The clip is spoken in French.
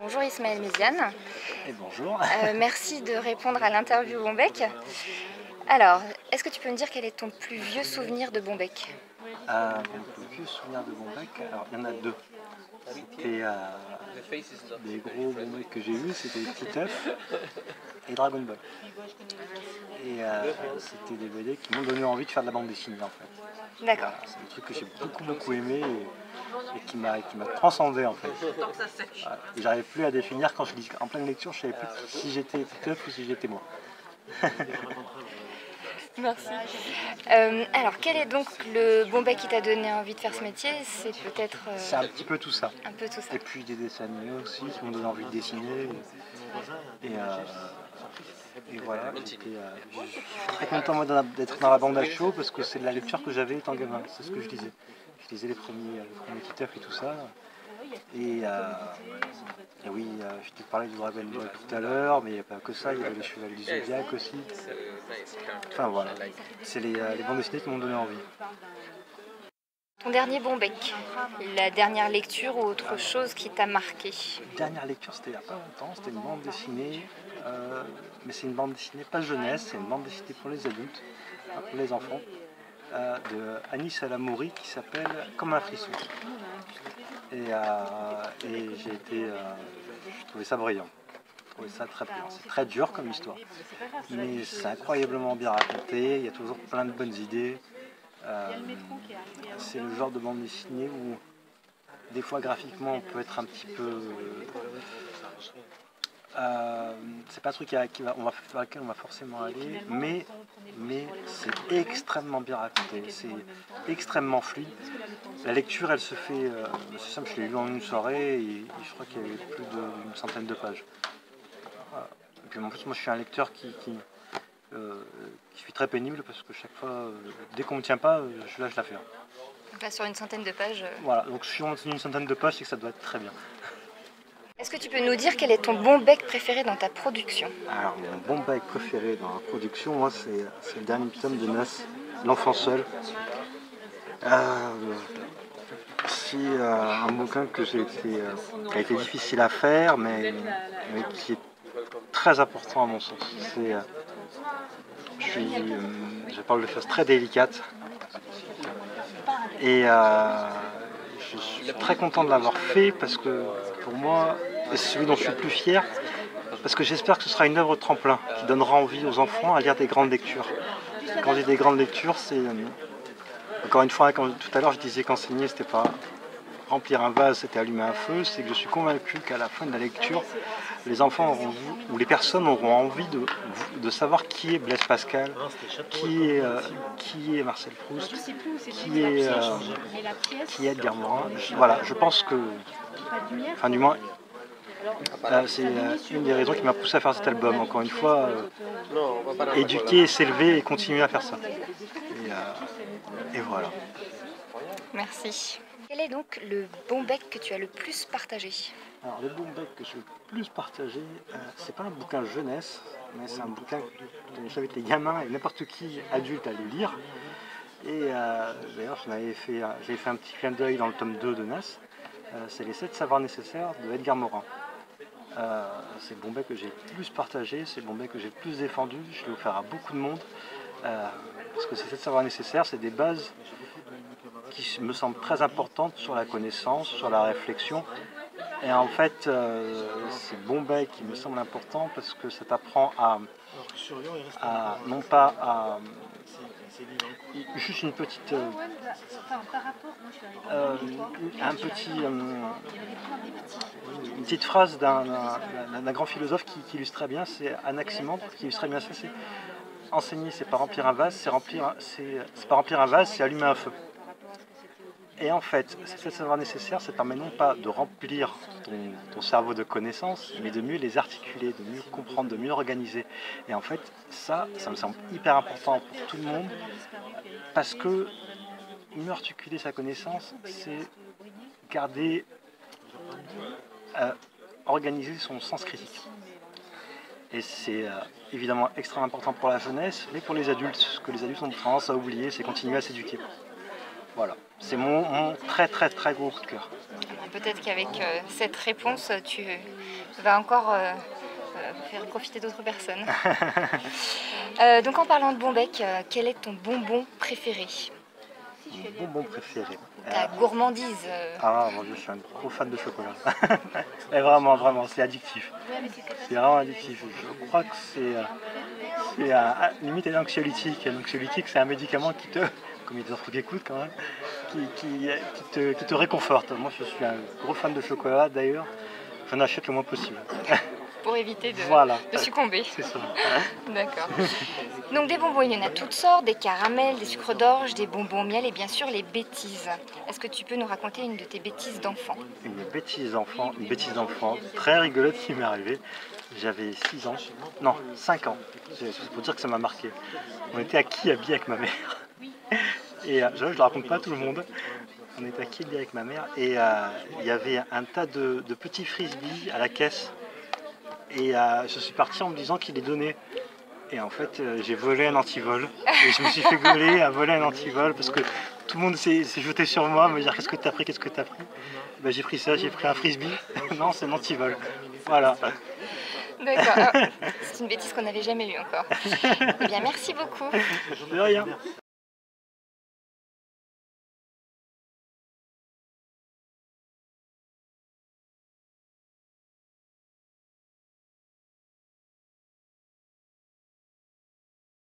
Bonjour Ismaël Méziane. Et bonjour. Merci de répondre à l'interview Bombec. Alors, est-ce que tu peux me dire quel est ton plus vieux souvenir de Bombec? Mon plus vieux souvenir de Bombec, alors il y en a deux. C'était des gros Bombec que j'ai vus, c'était Titeuf et Dragon Ball. Et c'était des BD qui m'ont donné envie de faire de la bande dessinée en fait. D'accord. Voilà, c'est un truc que j'ai beaucoup aimé et qui m'a transcendé en fait. Voilà. Et j'arrivais plus à définir quand je dis en pleine lecture, je savais plus si j'étais Titeuf ou si j'étais moi. Merci. Alors, quel est donc le Bombec qui t'a donné envie de faire ce métier? C'est peut-être... C'est un petit peu tout ça. Un peu tout ça. Et puis des dessins animés aussi qui m'ont donné envie de dessiner. Et voilà, je suis très content moi, d'être dans la bande à chaud parce que c'est de la lecture que j'avais étant gamin, c'est ce que je lisais. Je lisais les premiers Titeuf et tout ça. Et oui, je t'ai parlé du Dragon Ball tout à l'heure, mais il n'y a pas que ça, il y avait les Chevaliers du Zodiac aussi. Enfin voilà, c'est les bandes dessinées qui m'ont donné envie. Ton dernier Bombec, la dernière lecture ou autre chose qui t'a marqué? Dernière lecture, c'était il n'y a pas longtemps, c'était une bande dessinée, mais c'est une bande dessinée pas jeunesse, c'est une bande dessinée pour les adultes, pour les enfants, de Anis Alamouri qui s'appelle Comme un frisson. Et j'ai trouvé ça brillant, j'ai trouvé ça très brillant. C'est très dur comme histoire, mais c'est incroyablement bien raconté, il y a toujours plein de bonnes idées. C'est le genre de bande dessinée où des fois graphiquement on peut être un petit peu... c'est pas un truc vers lequel on va forcément aller, mais c'est extrêmement bien raconté, c'est extrêmement fluide. La lecture elle se fait, c'est simple, je l'ai lu en une soirée et je crois qu'il y avait plus d'une centaine de pages. Voilà. Et puis en plus moi je suis un lecteur qui suis très pénible parce que chaque fois, dès qu'on me tient pas, je lâche l'affaire. Donc là, sur une centaine de pages... Voilà, donc si on tient une centaine de pages, c'est que ça doit être très bien. Est-ce que tu peux nous dire quel est ton Bombec préféré dans ta production? Alors, mon Bombec préféré dans la production, moi, c'est le dernier tome de Nas, L'enfant seul. C'est un bouquin qui a été difficile à faire, mais qui est très important à mon sens. Je parle de choses très délicates et je suis très content de l'avoir fait parce que pour moi, c'est celui dont je suis le plus fier, parce que j'espère que ce sera une œuvre tremplin qui donnera envie aux enfants à lire des grandes lectures. Quand j'ai des grandes lectures, c'est... Encore une fois, tout à l'heure je disais qu'enseigner c'était pas remplir un vase, c'était allumer un feu, c'est que je suis convaincu qu'à la fin de la lecture, les enfants ou les personnes auront envie de savoir qui est Blaise Pascal, qui est Marcel Proust, qui est Edgar Morin. Voilà, je pense que, enfin du moins, c'est une des raisons qui m'a poussé à faire cet album. Encore une fois, éduquer, s'élever et continuer à faire ça. Et voilà. Merci. Quel est donc le Bombec que tu as le plus partagé? Alors le Bombec que j'ai le plus partagé, c'est pas un bouquin jeunesse, mais c'est un bouquin dont j'invite les gamins et n'importe qui adulte à le lire. Et d'ailleurs j'avais fait un petit clin d'œil dans le tome 2 de Nas, c'est les 7 savoirs nécessaires de Edgar Morin. C'est le Bombec que j'ai le plus partagé, c'est le Bombec que j'ai le plus défendu, je l'ai offert à beaucoup de monde, parce que ces 7 savoirs nécessaires, c'est des bases qui me semblent très importantes sur la connaissance, sur la réflexion. Et en fait, c'est Bombec qui me semble important parce que ça t'apprend non pas à... Juste une petite... une petite phrase d'un grand philosophe qui illustre très bien, c'est Anaximandre, qui illustre très bien ça, c'est enseigner, c'est pas remplir un vase, c'est pas remplir un vase, c'est allumer un feu. Et en fait, ce savoir nécessaire, ça permet non pas de remplir ton cerveau de connaissances, mais de mieux les articuler, de mieux comprendre, de mieux organiser. Et en fait, ça me semble hyper important pour tout le monde, parce que mieux articuler sa connaissance, c'est garder, organiser son sens critique. Et c'est évidemment extrêmement important pour la jeunesse, mais pour les adultes, ce que les adultes ont tendance à oublier, c'est continuer à s'éduquer. Voilà. C'est mon très très très gros coup de cœur. Peut-être qu'avec cette réponse, tu vas encore faire profiter d'autres personnes. Donc en parlant de Bombec, quel est ton bonbon préféré? Mon bonbon préféré. Ta gourmandise. Ah mon Dieu, je suis un gros fan de chocolat. Et vraiment, vraiment, c'est addictif. C'est vraiment addictif. Je crois que c'est limite un anxiolytique. Un anxiolytique, c'est un médicament qui te, comme il y a des enfants qui écoutent quand même, qui te réconforte. Moi, je suis un gros fan de chocolat. D'ailleurs, j'en achète le moins possible. Pour éviter de succomber. C'est ça. D'accord. Donc des bonbons, il y en a toutes sortes, des caramels, des sucres d'orge, des bonbons au miel et bien sûr les bêtises. Est-ce que tu peux nous raconter une de tes bêtises d'enfant? Une bêtise d'enfant très rigolote qui m'est arrivée. J'avais 6 ans, non 5 ans, c'est pour dire que ça m'a marqué. On était à Kiabi avec ma mère. Et je ne le raconte pas à tout le monde. On était à Kiabi avec ma mère et il y avait un tas de petits frisbees à la caisse. Et je suis parti en me disant qu'il les donnait. Et en fait, j'ai volé un antivol. Et je me suis fait gauler à voler un antivol parce que tout le monde s'est jeté sur moi, me dire qu'est-ce que t'as pris, qu'est-ce que t'as pris. Ben, j'ai pris ça, j'ai pris un frisbee. Non, c'est un antivol. Voilà. D'accord. C'est une bêtise qu'on n'avait jamais eue encore. Eh bien, merci beaucoup. De rien.